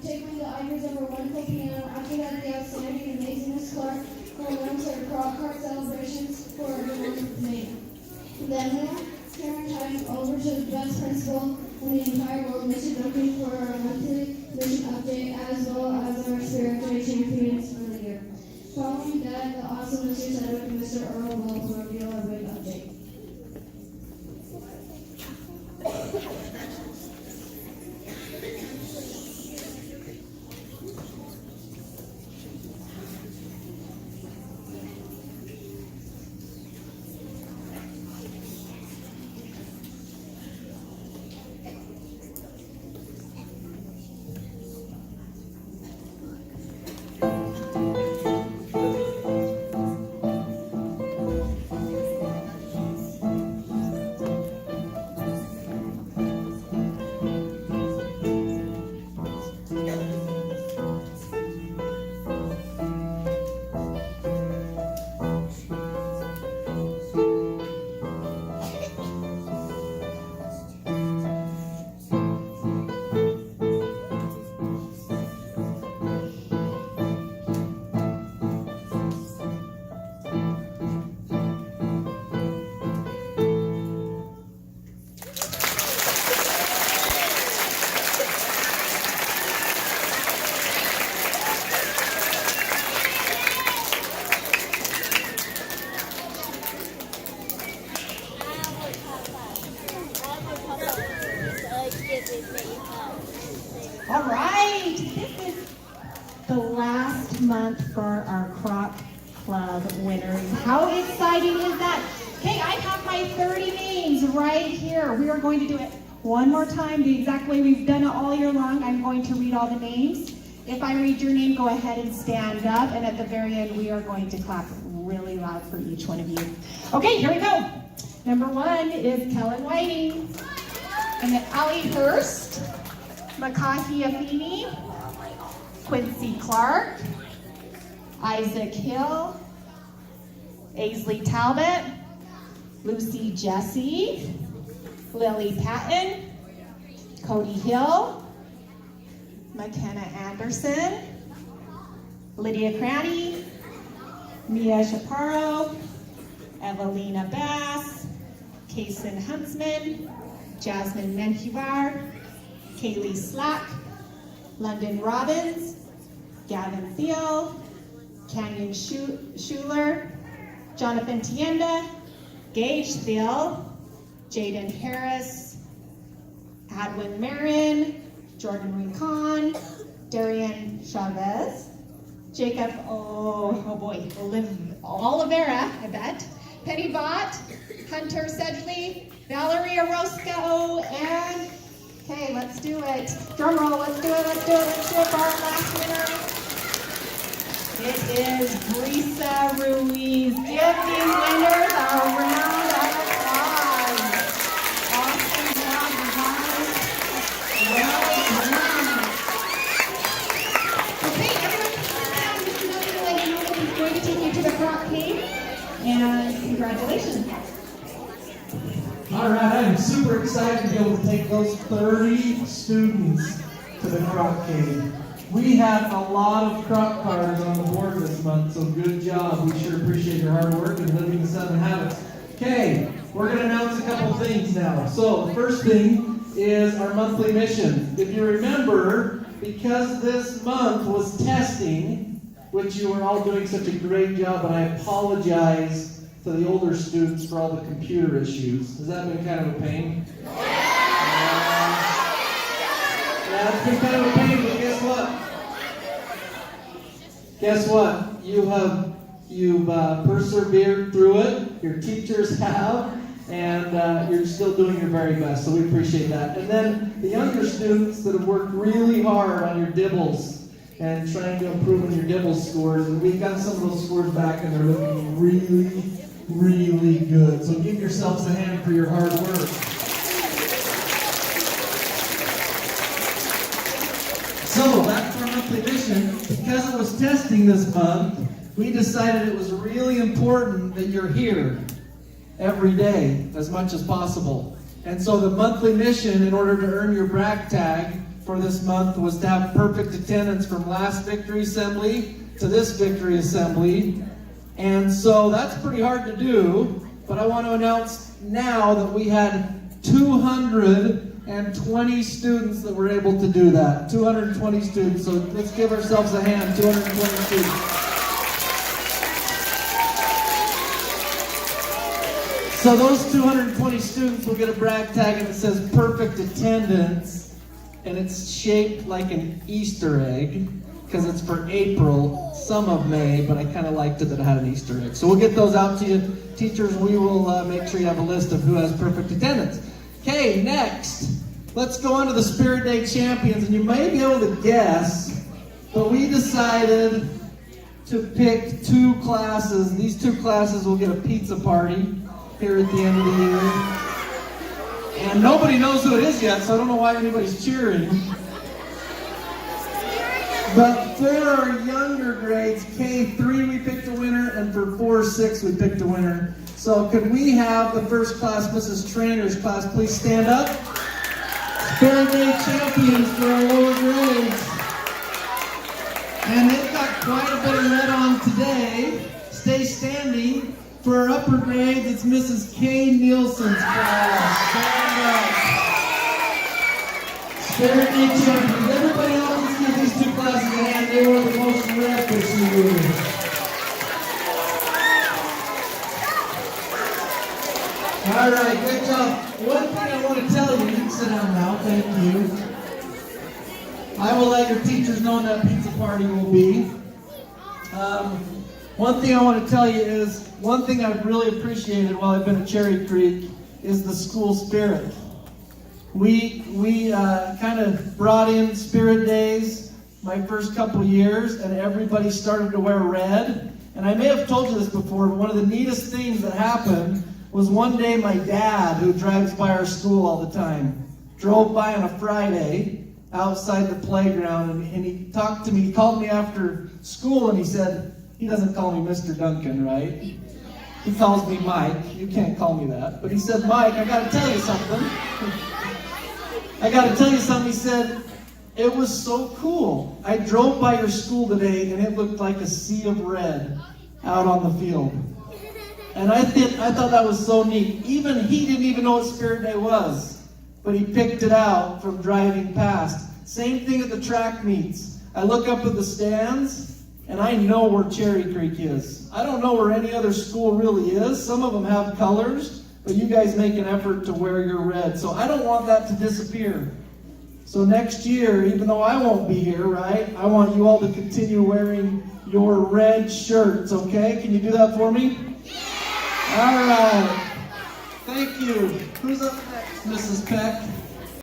taking the honors of our wonderful piano. After that, the outstanding and amazing Miss Clark will announce our card celebrations for everyone of May. Then we'll turn time over to the best principal in the entire world, Mr. Duncan, for our monthly mission update, as well as our spiritual champions for the year. Following that, the awesome Mr. Sedgwick and Mr. Earl will reveal our big update. All right, this is the last month for our Croc Club winners. How exciting is that? Okay, I have my 30 names right here. We are going to do it one more time, the exact way we've done it all year long. I'm going to read all the names. If I read your name, go ahead and stand up, and at the very end, we are going to clap really loud for each one of you. Okay, here we go. Number 1 is Kellen Whiting, and then Allie Hurst, Makahi Afeni, Quincy Clark, Isaac Hill, Aisley Talbot, Lucy Jesse, Lily Patton, Cody Hill, McKenna Anderson, Lydia Cranny, Mia Chaparro, Evelina Bass, Kason Huntsman, Jasmine Menjivar, Kaylee Slack, London Robbins, Gavin Thiel, Canyon Schuler, Jonathan Tienda, Gage Thiel, Jaden Harris, Adwin Marin, Jordan Rincon, Darian Chavez, Jacob, Olivera, I bet, Penny Bott, Hunter Sedgley, Valerie Orozco, and, okay, let's do it. Drum roll, let's do it for our last winner. It is Brisa Ruiz. Give these winners a round of applause. Awesome job, you guys. Well done. Okay, everyone come around. Mr. Duncan will let you know that he's going to take you to the Croc Cave. And congratulations. All right, I am super excited to be able to take those 30 students to the Croc Cave. We have a lot of Croc cars on the board this month, so good job. We sure appreciate your hard work and living the 7 habits. Okay, we're going to announce a couple things now. So the first thing is our monthly mission. If you remember, because this month was testing, which you were all doing such a great job, and I apologize to the older students for all the computer issues. Has that been kind of a pain? Yeah, it's been kind of a pain, but guess what? Guess what? You've persevered through it. Your teachers have, and you're still doing your very best, so we appreciate that. And then the younger students that have worked really hard on your DIBELS and trying to improve on your DIBELS scores, and we've got some of those scores back, and they're looking really, really good. So give yourselves a hand for your hard work. So back to our monthly mission. Because it was testing this month, we decided it was really important that you're here every day as much as possible. And so the monthly mission, in order to earn your brag tag for this month was to have perfect attendance from last Victory Assembly to this Victory Assembly. And so that's pretty hard to do, but I want to announce now that we had 220 students that were able to do that. 220 students, so let's give ourselves a hand, 220 students. So those 220 students will get a brag tag and it says perfect attendance, and it's shaped like an Easter egg because it's for April, some of May, but I kind of liked it that it had an Easter egg. So we'll get those out to you. Teachers, we will make sure you have a list of who has perfect attendance. Okay, next, let's go on to the Spirit Day champions, and you may be able to guess, but we decided to pick 2 classes. These 2 classes will get a pizza party here at the end of the year. And nobody knows who it is yet, so I don't know why anybody's cheering. But for our younger grades, K3 we picked a winner, and for 4-6 we picked a winner. So could we have the first class, Mrs. Trainer's class, please stand up? Spirit Day champions for our lower grades. And they've got quite a bit of red on today. Stay standing. For our upper grades, it's Mrs. Kay Nielsen's class. Stand up. Spirit Day champions. Everybody else, let's give these 2 classes a hand. They were the most red this year. All right, great job. One thing I want to tell you, you can sit down now, thank you. I will let your teachers know when that pizza party will be. One thing I want to tell you is, one thing I've really appreciated while I've been at Cherry Creek is the school spirit. We kind of brought in Spirit Days my first couple years, and everybody started to wear red. And I may have told you this before, but one of the neatest things that happened was one day my dad, who drives by our school all the time, drove by on a Friday outside the playground, and he talked to me. He called me after school, and he said, he doesn't call me Mr. Duncan, right? He calls me Mike. You can't call me that. But he said, Mike, I got to tell you something. I got to tell you something. He said, it was so cool. I drove by your school today, and it looked like a sea of red out on the field. And I thought that was so neat. Even he didn't even know what Spirit Day was, but he picked it out from driving past. Same thing at the track meets. I look up at the stands, and I know where Cherry Creek is. I don't know where any other school really is. Some of them have colors, but you guys make an effort to wear your red. So I don't want that to disappear. So next year, even though I won't be here, right, I want you all to continue wearing your red shirts, okay? Can you do that for me? All right. Thank you. Who's up next, Mrs. Peck?